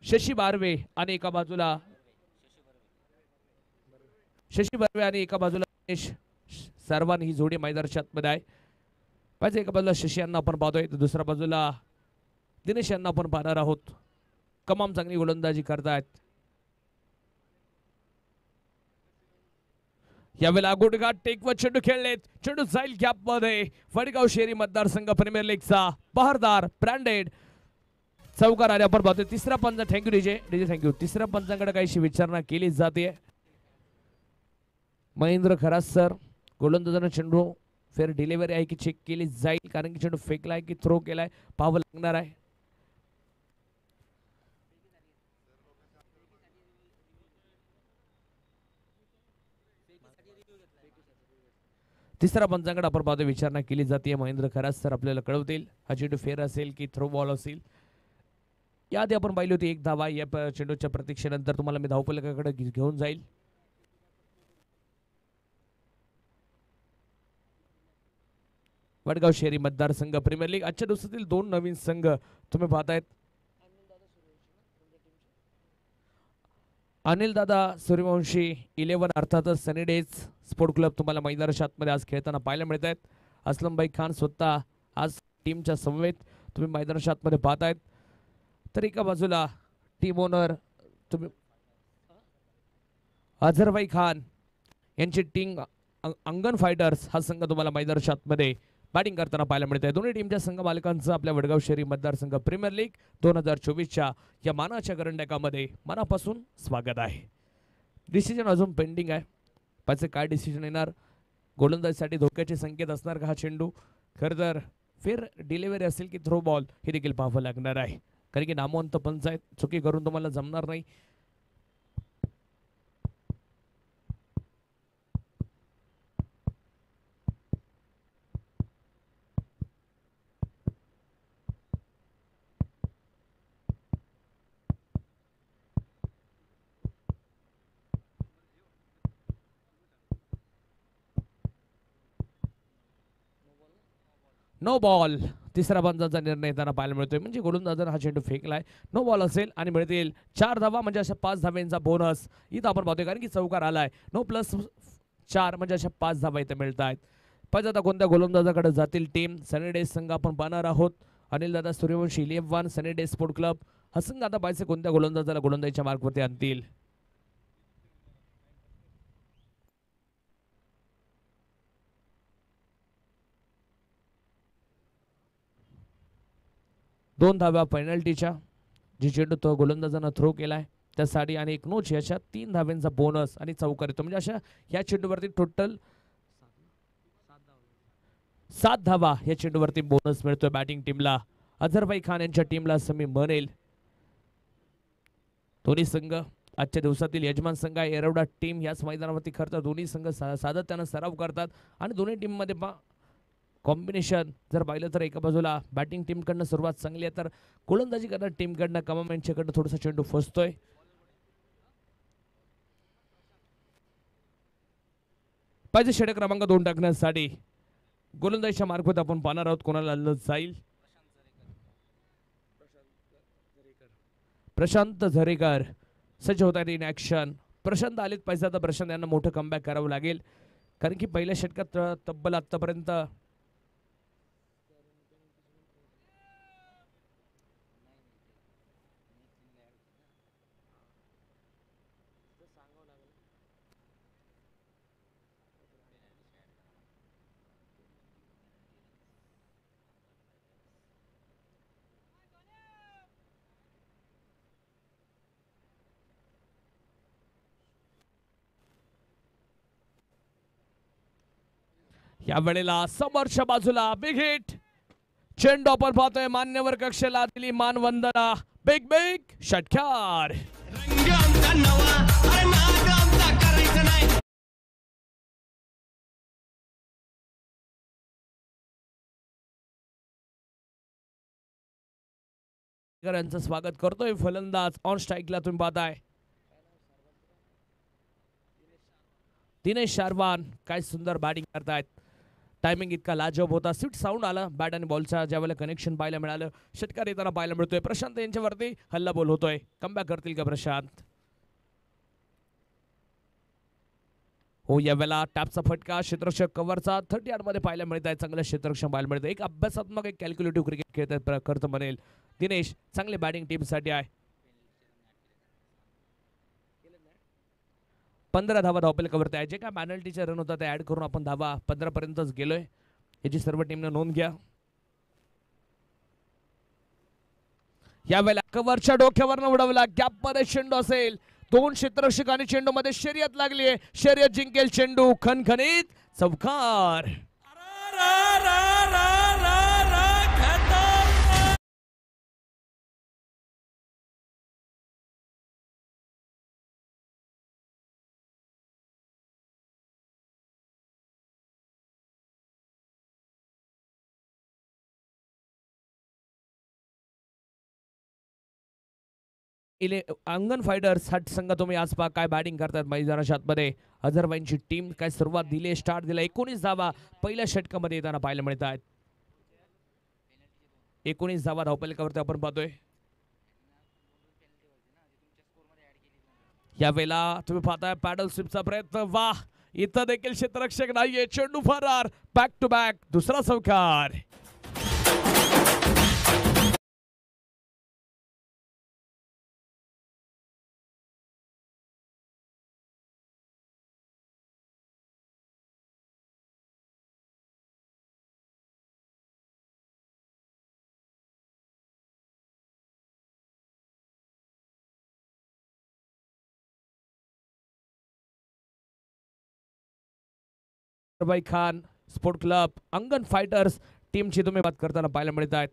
शशी बारवे आणि एका बाजूला शशी बारवे आणि एका बाजूला दिनेश सर्वान ही जोडी मैदानात मध्ये आहे. पाहिजे एका बाजूला शशी यांना आपण पाहतोय तर दुसऱ्या बाजूला दिनेश यांना आपण पाहणार आहोत. कमाम चांगली गोलंदाजी करतायत. यावेळेला गुडघाट टेकवर चेंडू खेळलेत. चेंडू जाईल गॅप मध्ये. वडगाव शहरी मतदारसंघ प्रीमियर लीगचा बहारदार ब्रँडेड चौकार आले आपण पाहतोय. तिसरा पंच. Thank you DJ thank you. तिसऱ्या पंचांकडे काहीशी विचारणा केली जाते. महेंद्र खरास सर गोलंदाजाने चेंडू फेर डिलिव्हरी आहे की चेक केली जाईल कारण की चेंडू फेकलाय की थ्रो केलाय पाहावं लागणार आहे. तिसरा पंचांकडे आपण पाहतो विचारणा केली जाते. महेंद्र खरास सर आपल्याला कळवतील हा चेंडू फेर असेल की थ्रो बॉल असेल. याआधी आपण पाहिली होती एक धावा. या चेंडूच्या प्रतीक्षेनंतर तुम्हाला मी धावफलकाकडे घेऊन जाईल. वडगाव शहरी मतदारसंघ प्रीमियर लीग आजच्या दिवसातील 2 नवीन संघ तुम्ही पाहतायत. अनिल दादा सूर्यवंशी 11 अर्थातच सनी डेज स्पोर्ट क्लब तुम्हाला मैदानाच्या मध्ये आज खेळताना पाहायला मिळत आहेत. असलम भाई खान स्वतः आज टीमच्या समवेत तुम्ही मैदानाच्या मध्ये पाहतायत. तर एका बाजूला टीम ओनर तुम्ही अझरभाई खान यांची टीम अंगण फायटर्स हा संघ तुम्हाला मैदानाच्या मध्ये बॅटिंग करताना पाहायला मिळते. दोन्ही टीमच्या संघ मालकांचं आपल्या वडगाव शहरी मतदारसंघ प्रीमियर लीग 2024च्या या मानाच्या करंडकामध्ये मनापासून स्वागत आहे. डिसिजन अजून पेंडिंग आहे. पाहिजे काय डिसिजन येणार. गोलंदाजीसाठी धोक्याचे संकेत असणार का हा चेंडू. खरं तर फेर डिलिव्हरी असेल की थ्रो बॉल हे देखील पाहावं लागणार आहे कारण की नामवंत पंच आहेत. चुकी करून तुम्हाला जमणार नाही. No ball. तिसरा पंचांचा निर्णय त्यांना पाहायला मिळतोय म्हणजे गोलंदाजाने हा चेंडू फेकलाय. नो बॉल असेल आणि मिळतील 4 धावा म्हणजे अशा 5 धाव्यांचा बोनस इथं आपण पाहतोय कारण की चौकार आलाय. 9+4 म्हणजे अशा 5 धावा इथे मिळत आहेत. पाहिजे आता कोणत्या गोलंदाजाकडे जातील टीम. सनी डेज संघ आपण पाहणार आहोत. अनिल दादा सूर्यवंशी 11 सनी डेज स्पोर्ट क्लब हा संघ आता पाहिजे कोणत्या गोलंदाजाला गोलंदाजीच्या मार्गवरती आणतील. दोन धाव्या पेनल्टीच्या जी चेंडू तो गोलंदाजानं थ्रो केलाय त्यासाठी आणि एक नोच अशा 3 धाव्यांचा बोनस आणि चौकार येतो म्हणजे अशा या चेंडूवरती टोटल 7 धावा या चेंडूवरती बोनस मिळतोय बॅटिंग टीमला. अझरभाई खान यांच्या टीमला असं मी म्हणेल. दोन्ही संघ आजच्या दिवसातील यजमान संघ आहे एरवडा टीम. याच मैदानावरती खरं दोन्ही संघ सातत्यानं सराव करतात आणि दोन्ही टीममध्ये कॉम्बिनेशन जर पाहिलं तर एका बाजूला बॅटिंग टीमकडनं सुरुवात चांगली आहे तर गोलंदाजी करणार टीमकडनं कमाम यांच्याकडनं थोडासा चेंडू फसतोय. पाहिजे षटक क्रमांक 2 टाकण्यासाठी गोलंदाजीच्या मार्फत आपण पाहणार आहोत कोणाला जाईल. प्रशांत झरेकर सज्ज होत आहेत इन ऍक्शन. प्रशांत आलेत पाहिजे आता. प्रशांत यांना मोठं कमबॅक करावं लागेल कारण की पहिल्या षटकात तब्बल आतापर्यंत या वेळेला समोरच्या बाजूला बिग हिट चेंडू आपण पाहतोय. मान्यवर कक्षेला दिली मानवंदना. बिग बिग षटकार. यांचं स्वागत करतोय फलंदाज ऑन स्ट्राईकला तुम्ही पाहताय दिनेश शारवान. काय सुंदर बॅटिंग करतायत. टायमिंग इतका लाजवाब होता. स्वीट साऊंड आला बॅट आणि बॉलचा ज्यावेळेला कनेक्शन पाहायला मिळालं. षटकार येताना पाहायला मिळतोय. प्रशांत यांच्यावरती हल्ला बॉल होतोय. कमबॅक करतील का प्रशांत? हो, यावेळेला टॅपचा फटका क्षेत्ररक्षक कव्हरचा 30 मध्ये पाहायला मिळत आहे. चांगलं क्षेत्ररक्षण पाहायला मिळतं. एक अभ्यासात्मक एक कॅल्क्युलेटिव्ह क्रिकेट खेळत करत म्हणेल दिनेश. चांगली बॅटिंग टीमसाठी आहे. 15 धावा धावपेल कव्हरते आहे. जे काय पॅनल्टीचे रन होता ते ऍड करून आपण धावा 15 पर्यंतच गेलोय. याची सर्व टीमने नोंद घ्या. यावेळेला कव्हरच्या डोक्यावर उडवला. गॅप मध्ये चेंडू असेल. 2 क्षेत्ररक्षक आणि चेंडू मध्ये शर्यत लागली आहे. शर्यत जिंकेल चेंडू. खणखणीत चौकार. अंगण फायटर्स हा संघ तुम्ही आज पहा काय बॅटिंग करतात मैदानाच्या आतमध्ये. अझरबैजानची टीम काय सुरुवात दिली, स्टार्ट दिला. 19 धावा पहिल्या षटकामध्ये येताना पाहायला मिळत आहेत. 19 धावा धावपलकावरती आपण पाहतोय. यावेळेला तुम्ही पाहताय पॅडल स्वीपचा प्रयत्न. वाह, इथं देखील क्षेत्ररक्षक नाहीये. चेंडू फरार. बॅक टू बॅक दुसरा चौकार. बाई खान स्पोर्ट क्लब अंगण फायटर्स टीमची तुम्ही बात करताना पाहायला मिळत आहेत.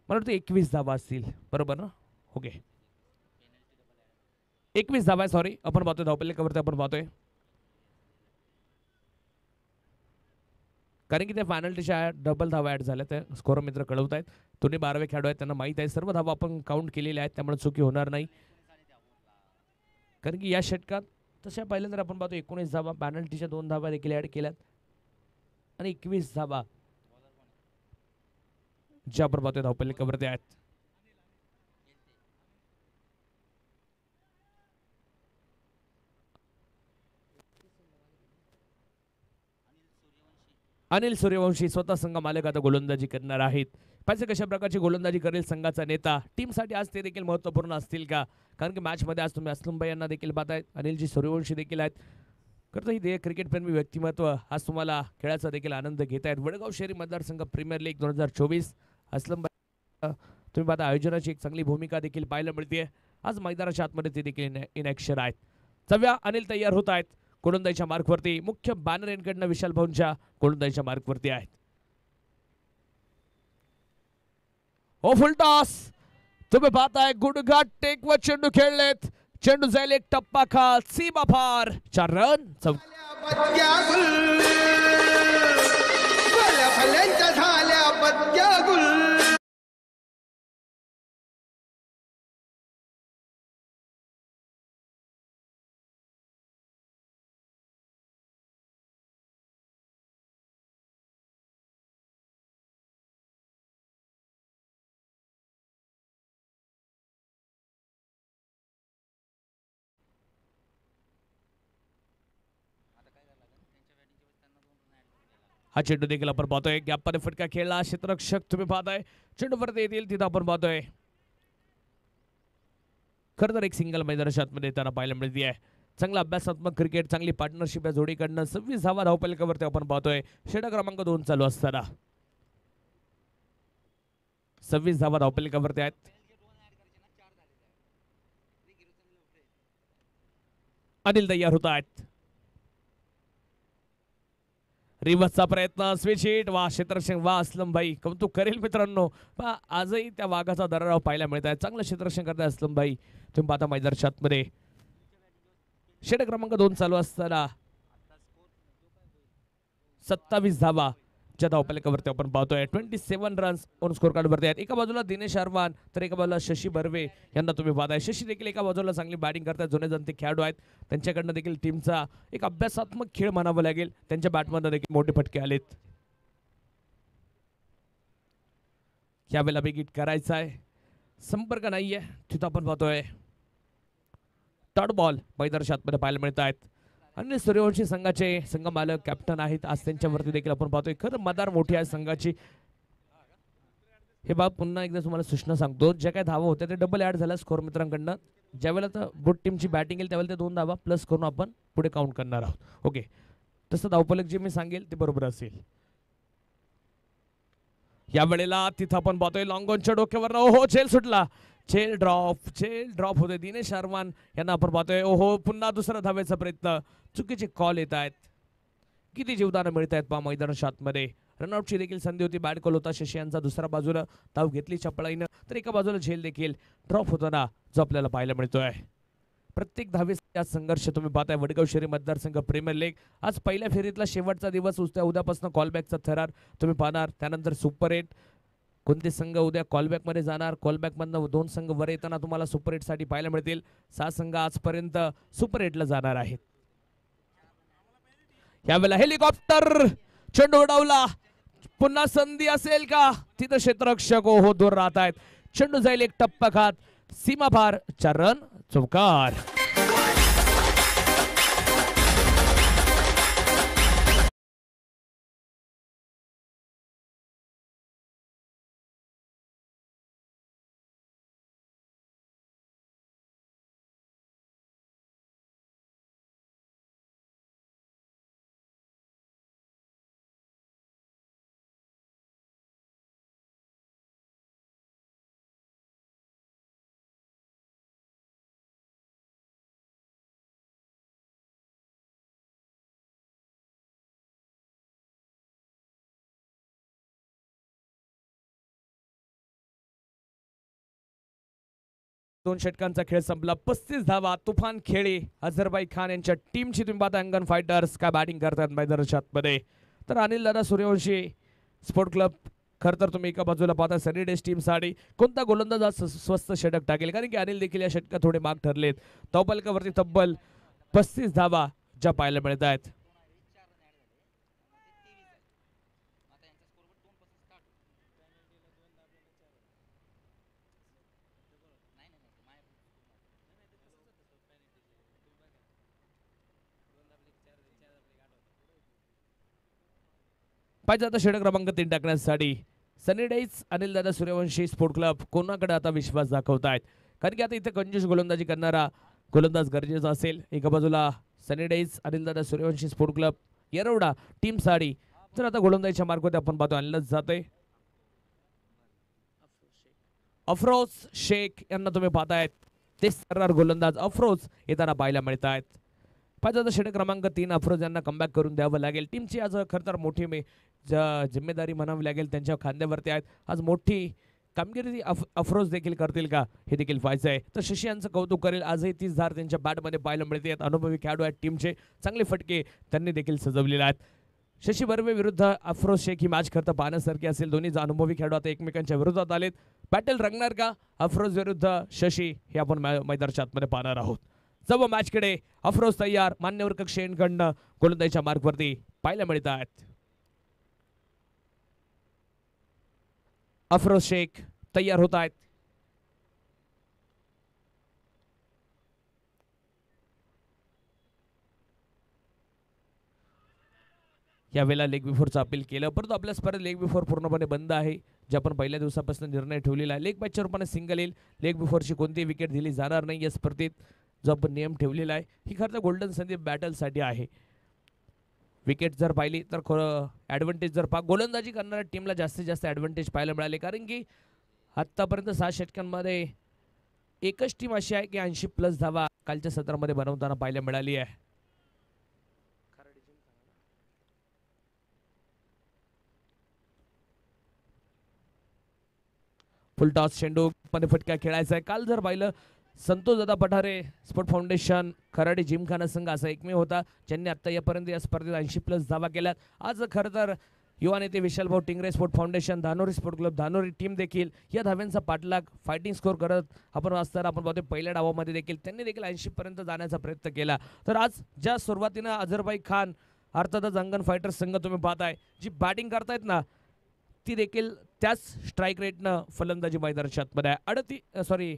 मला वाटतं 21 धावा असतील, बरोबर ना? ओके, 21 धावा आहे. सॉरी, आपण पाहतोय धावपलकावरती आपण पाहतोय. कारण की त्या पॅनल्टीच्या डबल धावा ऍड झाल्या. त्या स्कोर मित्र कळवत आहेत. दोन्ही 12वे खेळाडू आहेत, त्यांना माहित आहे सर्व धावा आपण काउंट केलेल्या आहेत, त्यामुळे चुकी होणार नाही. कारण की या षटकात तशा पहिल्यांदा आपण पाहतो 19 धावा, पॅनल्टीच्या 2 धावा देखील ऍड केल्यात आणि 21 धावा ज्या आपण पाहतोय धावपलकावरती आहेत. अनिल सूर्यवंशी स्वतः संघ मालक आता गोलंदाजी करणार आहेत. पाहिजे कशा प्रकारची गोलंदाजी करेल संघाचा नेता. टीमसाठी आज ते देखील महत्त्वपूर्ण असतील का? कारण की मॅचमध्ये आज तुम्ही असलम भाई यांना देखील पाहतायत, अनिलजी सूर्यवंशी देखील आहेत. करता ही क्रिकेटप्रेमी व्यक्तिमत्व आज तुम्हाला खेळाचा देखील आनंद घेत आहेत. वडगाव शहरी मतदारसंघ प्रीमियर लीग 2024 असलम भाई तुम्ही पाहता आयोजनाची एक चांगली भूमिका देखील पाहायला मिळते. आज मैदानाच्या आतमध्ये ते देखील इन ॲक्शन आहेत. सव्या अनिल तयार होत आहेत गोलंदाजीच्या मार्कवरती. मुख्य बॅनर एंडकडनं विशाल भाऊंच्या गोलंदाजीच्या मार्कवरती आहेत. ओ फुल टॉस तुम्ही पाहताय. गुडघाट टेकवर चेंडू खेळलेत. चेंडू जाईल एक टप्पा खाल, सीमा पार. 4 रन. हा चेंडू देखील आपण पाहतोय. गॅपमध्ये फटका खेळला. क्षेत्ररक्षक तुम्ही पाहताय चेंडू परत येतील तिथं आपण पाहतोय. खरं तर एक सिंगल मैदानाच्या आतमध्ये येताना पाहायला मिळते आहे. चांगला अभ्यासात्मक क्रिकेट, चांगली पार्टनरशिप या जोडीकडनं 26 धावा धावपलकावरती आपण पाहतोय. षटक क्रमांक 2 चालू असताना 26 धावा धावपलकावरती आहेत. अनिल तयार होत आहेत. रिव्हर्सचा प्रयत्न, स्विच हिट. वा क्षेत्ररक्षण, वा असलम भाई कौतुक करेल मित्रांनो. आजही त्या वाघाचा दराराव पाहायला मिळत आहे. चांगलं क्षेत्ररक्षण करताय असलम भाई. तुम्ही पाहता मैदानाच्या आतमध्ये षटक क्रमांक 2 चालू असताना 27 धावा च्या धावफलकावरती आपण पाहतोय 27 रन्स ऑन स्कोर कार्ड वरती आहेत. एका बाजूला दिनेश अरवान तर एका बाजूला शशी बर्वे यांना तुम्ही पाहताय. शशी देखील एका बाजूला चांगली बॅटिंग करतात, जुने जाणते खेळाडू आहेत, त्यांच्याकडनं देखील टीमचा एक अभ्यासात्मक खेळ म्हणावा लागेल. त्यांच्या बॅटमधून देखील मोठे फटके आलेत. यावेळेला बिगिट करायचा आहे, संपर्क नाहीये, तिथं आपण पाहतोय थर्ड बॉल मैदानात पाहायला मिळत आहेत. आणि सूर्यवंशी संघाचे संघ मालक कॅप्टन आहेत, आज त्यांच्यावरती देखील आपण पाहतोय. खरं मदार मोठी आहे संघाची. हे बाब पुन्हा एकदा तुम्हाला सूचना सांगतो, ज्या काय धावा होत्या ते डबल ऍड झाल्या स्कोर मित्रांकडनं. ज्यावेळेला तर गुड टीमची बॅटिंग येईल त्यावेळेला ते 2 धावा प्लस करून आपण पुढे काउंट करणार आहोत. ओके, तसं धावफलक जे मी सांगेल ते बरोबर असेल. या वेळेला तिथं आपण पाहतोय लॉंगॉनच्या डोक्यावर ओहो झेल सुटला, झेल ड्रॉप होते. दिनेश अरवान यांना आपण पाहतोय. ओहो पुन्हा दुसरा धावेचा प्रयत्न, चुकीचे कॉल येत आहेत. किती जीवदान मिळत आहेत पहा मैदानात मध्ये. रनआउटची देखील संधी होती, बॅड कॉल होता शशी यांचा. दुसऱ्या बाजूला धाव घेतली चपळाईनं, तर एका बाजूला झेल देखील ड्रॉप होताना जो आपल्याला पाहायला मिळतोय. प्रत्येक धावेचा संघर्ष तुम्ही पाहताय. वडगाव शहरी मतदारसंघ प्रीमियर लीग आज पहिल्या फेरीतला शेवटचा दिवस. उद्यापासून कॉलबॅकचा थरार तुम्ही पाहणार. त्यानंतर सुपर 8 कोणते संघ उद्या कॉलबॅक मध्ये जाणार, कॉलबॅक मधनं 2 संघ वर येताना तुम्हाला सुपर 8 साठी पाहायला मिळतील. 6 संघ आजपर्यंत सुपर 8 ला जाणार आहेत. यावेळेला हेलिकॉप्टर चेंडू उडवला, पुन्हा संधी असेल का, तिथं क्षेत्ररक्षक हो दूर राहत आहेत. चेंडू जाईल एक टप्पा खात, सीमा पार, 4 रन चौकार. दोन षटकांचा खेळ संपला. 35 धावा, तुफान खेळी अझरबाई खान यांच्या टीमची तुम्ही पाहता. अंगण फायटर्स काय बॅटिंग करतात मैदानात मध्ये. तर अनिल दादा सूर्यवंशी स्पोर्ट क्लब, खरं तर तुम्ही एका बाजूला पाहता सनी डेज टीम साठी कोणता गोलंदाज आज स्वस्त षटक टाकेल, कारण की अनिल देखील या षटकात थोडे माग ठरलेत. धावफलकावरती तब्बल 35 धावा ज्या पाहायला मिळत आहेत. पाहिजे आता षटक क्रमांक 3 टाकण्यासाठी सनी Days Anil Dada Suryavanshi sport club कोणाकडे आता विश्वास दाखवतायत, कारण की आता इथे कंजूस गोलंदाजी करणारा गोलंदाज गरजेचा असेल. एका बाजूला सनी Days Anil Dada Suryavanshi sport club Yerawada team साडी, तर आता गोलंदाजीच्या मार्गावर आपण पाहतो आणलंच जाते. अफरोज शेख यांना तुम्ही पाहतायत, ते सर्रार गोलंदाज अफरोज येताना पाहायला मिळत आहेत. पाहिजे आता षटक क्रमांक 3 अफरोज यांना कमबॅक करून द्यावं लागेल. टीमची आज खरं तर मोठी जिम्मेदारी म्हणावी लागेल त्यांच्या खांद्यावरती आहेत. आज मोठी कामगिरी अफरोज देखील करतील का हे देखील पाहायचं आहे. तर शशी यांचं कौतुक करेल, आजही 30 धार त्यांच्या बॅटमध्ये पाहायला मिळते. अनुभवी खेळाडू आहेत, टीमचे चांगले फटके त्यांनी देखील सजवलेले आहेत. शशी बर्वे विरुद्ध अफरोज शेख ही मॅच खरं पाहण्यासारखी असेल. दोन्ही अनुभवी खेळाडू आता एकमेकांच्या विरोधात आलेत. बॅटल रंगणार का अफरोज विरुद्ध शशी हे आपण मैदानाच्या आतमध्ये पाहणार आहोत. जब मॅचकडे अफरोज तयार, मान्यवर कक्षेकडनं गोलंदाजीच्या मार्गवरती पाहायला मिळत आहेत. अफरोज शेख तयार होत आहेत. यावेळेला लेग बिफोरचं अपील केलं, परंतु आपल्या स्पर्धेत लेग बिफोर पूर्णपणे बंद आहे. जे आपण पहिल्या दिवसापासून निर्णय ठेवलेला आहे. लेग मॅचच्या रूपाने सिंगल येईल, लेग बिफोरची कोणतीही विकेट दिली जाणार नाही या स्पर्धेत, जो आपण नियम ठेवलेला आहे. ही खरं तर गोल्डन संधी बॅटलसाठी आहे. विकेट जर पाहिली तर ॲडव्हान्टेज जर गोलंदाजी करणाऱ्या टीमला जास्तीत जास्त ॲडव्हान्टेज पाहायला मिळाले, कारण की आत्तापर्यंत 6 षटकांमध्ये एकच टीम अशी आहे की 80+ धावा कालच्या सत्रामध्ये बनवताना पाहायला मिळाली आहे. फुलटॉस चेंडू मध्ये फटका खेळायचा आहे. काल जर पाहिलं संतोष दादा पठारे स्पोर्ट फाउंडेशन खराडी जिमखाना संघ असा एकमेव होता ज्यांनी आता यापर्यंत या स्पर्धेत 80+ धावा केल्यात. आज खरं तर युवा नेते विशाल भाऊ Tingre sport foundation, Dhanori sport club, Dhanori team देखील या धाव्यांचा पाठलाग फायटिंग स्कोर करत आपण वाचताना आपण पाहतो पहिल्या डावामध्ये देखील त्यांनी देखील 80 पर्यंत जाण्याचा प्रयत्न केला. तर आज ज्या सुरुवातीनं अझरबाई खान अर्थातच अंगण फायटर्स संघ तुम्ही पाहताय जी बॅटिंग करतायत ना ती देखील त्याच स्ट्राईक रेटनं फलंदाजी मैदानात आहे.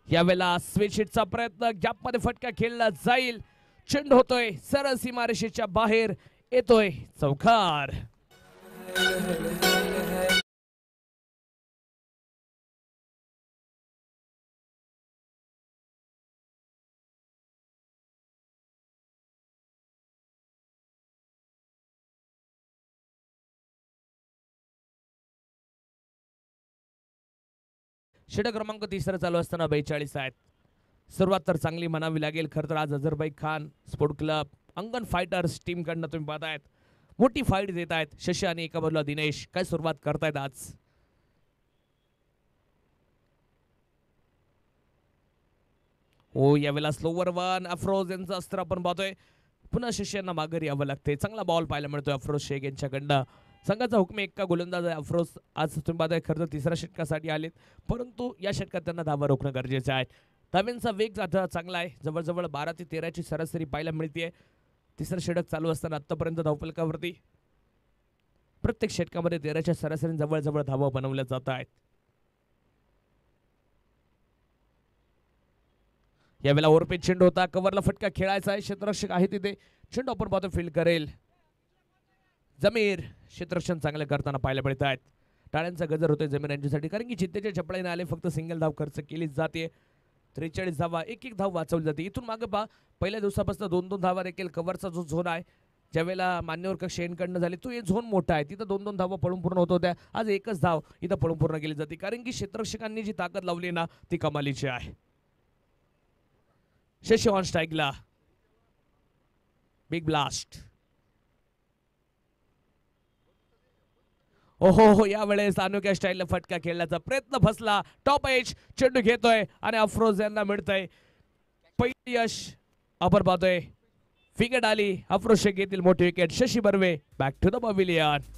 यावेळेला स्विच हिटचा प्रयत्न, गॅपमध्ये फटका खेळला जाईल, चेंडू होतोय सरळ सीमारेषेच्या बाहेर, येतोय चौकार. षटक क्रमांक 3 चालू असताना 42 आहेत. सुरुवात तर चांगली म्हणावी लागेल. खरं तर आज अझरबाई खान स्पोर्ट क्लब अंगण फायटर्स टीम कडनं तुम्ही पाहतायत मोठी फाईट देत आहेत. शशी आणि एका बाजूला दिनेश काय सुरुवात करतायत आज. हो यावेळेला स्लोवर वन अफरोज यांचं अस्त्र आपण पाहतोय. पुन्हा शशी यांना माघारी यावं लागते. चांगला बॉल पाहायला मिळतोय अफरोज शेख यांच्याकडनं. संघाचा हुकूम एक्का गोलंदाज आहे अफरोज. आज तुम्ही पाहताय खरं तर तिसऱ्या षटकासाठी आलेत, परंतु या षटकात त्यांना धावा रोखणं गरजेचं आहे. धाव्यांचा वेग आता चांगला आहे. जवळजवळ 12 ते 13ची सरासरी पाहायला मिळते. तिसरं षटक चालू असताना आतापर्यंत धावफलकावरती प्रत्येक षटकामध्ये 13च्या सरासरी जवळजवळ धावा बनवल्या जात आहेत. यावेळेला ओव्हरपिच चेंडू होता, कव्हरला फटका खेळायचा आहे. क्षेत्ररक्षक आहे तिथे, चेंडू आपण पाहतो फील्ड करेल जमीर. क्षेत्ररक्षण चांगलं करताना पाहायला मिळत आहेत. टाळ्यांचा गजर होतोय जमीर यांच्यासाठी, कारण की चित्तेच्या चपळाईने आले. फक्त सिंगल धाव खर्च केली जाते. 43 धावा, एक धाव वाचवली जाते. इथून मागे पहा पहिल्या दिवसापासून 2-2 धावा देखील कव्हरचा जो झोन आहे ज्यावेळेला मान्यवर कक्ष एंडकडनं झाली तो हे झोन मोठा आहे. तिथं 2-2 धावा पळून पूर्ण होत होत्या. आज एकच धाव इथं पळून पूर्ण केली जाते, कारण की क्षेत्ररक्षकांनी जी ताकद लावली ना ती कमालीची आहे. शशी ऑन स्ट्राईकला, बिग ब्लास्ट. ओहो यावेळेस अनोख्या स्टाईलला फटका खेळण्याचा प्रयत्न फसला. टॉप एज चेंडू घेतोय आणि अफरोज यांना मिळतंय पहिली यश. आपण पाहतोय विकेट आली. अफरोज शेख येथील मोठी wicket. Shashi Barve back to the pavilion.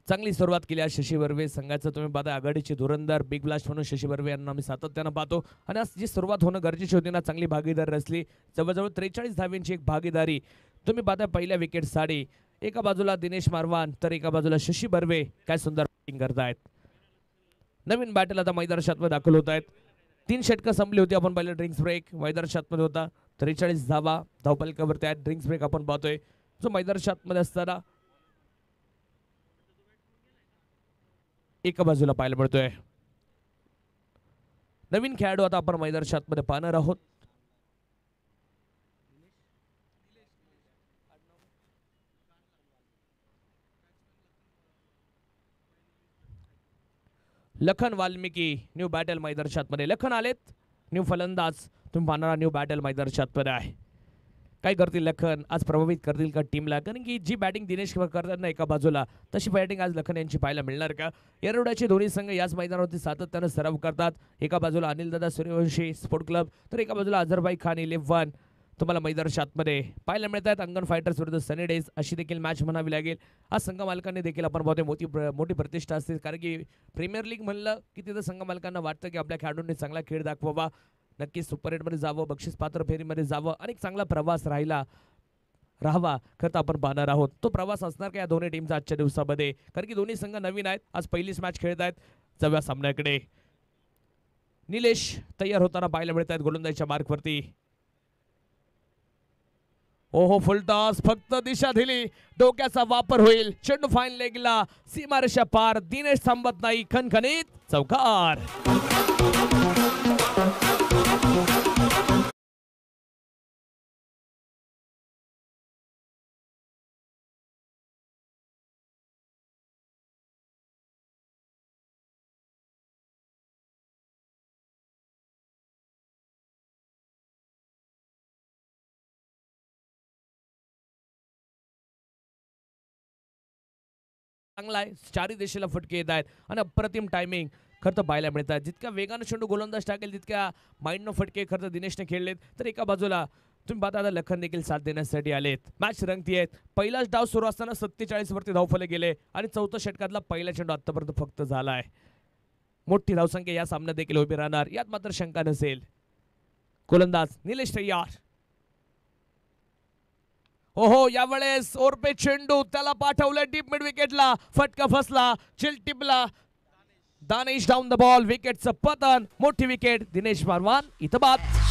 चांगली सुरुवात केली आहे शशी बर्वे संघाचं. तुम्ही पाहता आघाडीचे धुरंदर बिग ब्लास्ट म्हणून शशी बर्वे यांना आम्ही सातत्यानं पाहतो. आणि आज जी सुरुवात होणं गरजेची होती ना, चांगली भागीदार रचली. जवळजवळ 43 धाव्यांची एक भागीदारी तुम्ही पाहता. पहिल्या विकेट साठी एका बाजूला दिनेश मारवान तर एका बाजूला शशी बर्वे काय सुंदर बॅटिंग करतायत. नवीन बॅटल आता मैदानात दाखल होत आहेत. 3 षटकं संपली होती. आपण पाहिलं ड्रिंक्स ब्रेक मैदानात होता. 43 धावा धावफलकावरती आहेत. ड्रिंक्स ब्रेक आपण पाहतोय जो मैदानात असताना एका बाजूला पाहायला मिळतोय. नवीन खेळाडू आता आपण मैदानात पाहणार आहोत. लखन वाल्मिकी न्यू बॅटल मैदानात. लखन आलेत न्यू फलंदाज. तुम्ही पाहणारा न्यू बॅटल मैदानात आहे. काय करतील लखन आज, प्रभावित करतील का टीमला, कारण की जी बॅटिंग दिनेश करतात ना एका बाजूला तशी बॅटिंग आज लखन यांची पाहायला मिळणार का. येरवड्याचे दोन्ही संघ याच मैदानावरती सातत्यानं सराव करतात. एका बाजूला अनिलदादा सूर्यवंशी स्पोर्ट क्लब तर एका बाजूला अझरबाई खान 11 तुम्हाला मैदानात पाहायला मिळत आहेत. अंगण फायटर्स विरुद्ध सनी डेज अशी देखील मॅच म्हणावी लागेल. आज संघ मालकांनी देखील आपण पाहतोय मोठी प्रतिष्ठा असते, कारण की प्रीमियर लीग म्हणलं की तिथं संघ मालकांना वाटतं की आपल्या खेळाडूंनी चांगला खेळ दाखवावा, नक्कीच सुपर 8मध्ये जावं, बक्षीस पात्र फेरीमध्ये जावं आणि चांगला प्रवास राहावा. खरं तर आपण पाहणार आहोत तो प्रवास असणार का या दोन्ही टीमचा आजच्या दिवसामध्ये, कारण की दोन्ही संघ नवीन आहेत. आज पहिलीच मॅच खेळत आहेत. जाऊया सामन्याकडे. निलेश तयार होताना पाहायला मिळत आहेत गोलंदाजीच्या मार्कवरती. ओहो फुलटॉस फक्त दिशा दिली, डोक्याचा वापर होईल. चेंडू फाईन लेगला, सीमारेषा पार. दिनेश थांबत नाही, खणखणीत चौकार. चांगला आहे, चारी दिशेला फटके येत आहेत आणि अप्रतिम टायमिंग खरं तर पाहायला मिळतात. जितक्या वेगानं चेंडू गोलंदाज टाकेल तितक्या माइंडनं फटके खरं तर दिनेशने खेळलेत. तर एका बाजूला तुम्ही पाहता आता लखन देखील साथ देण्यासाठी आलेत. मॅच रंगतीये. पहिलाच डाव सुरू असताना 47 वरती धावफलक गेले आणि चौथ्या षटकातला पहिला चेंडू आतापर्यंत फक्त झालाय. मोठी धावसंख्या या सामन्यात देखील उभी राहणार, यात मात्र शंका नसेल. गोलंदाज निलेश तयार. ओहो यावेळेस ओरपे चेंडू त्याला पाठवलं डीप मिड विकेटला. फटका फसला, चिल टिपला. दानेश डाऊन द बॉल, विकेटचं पतन. मोठी विकेट, दिनेश बारवान इथं बाद.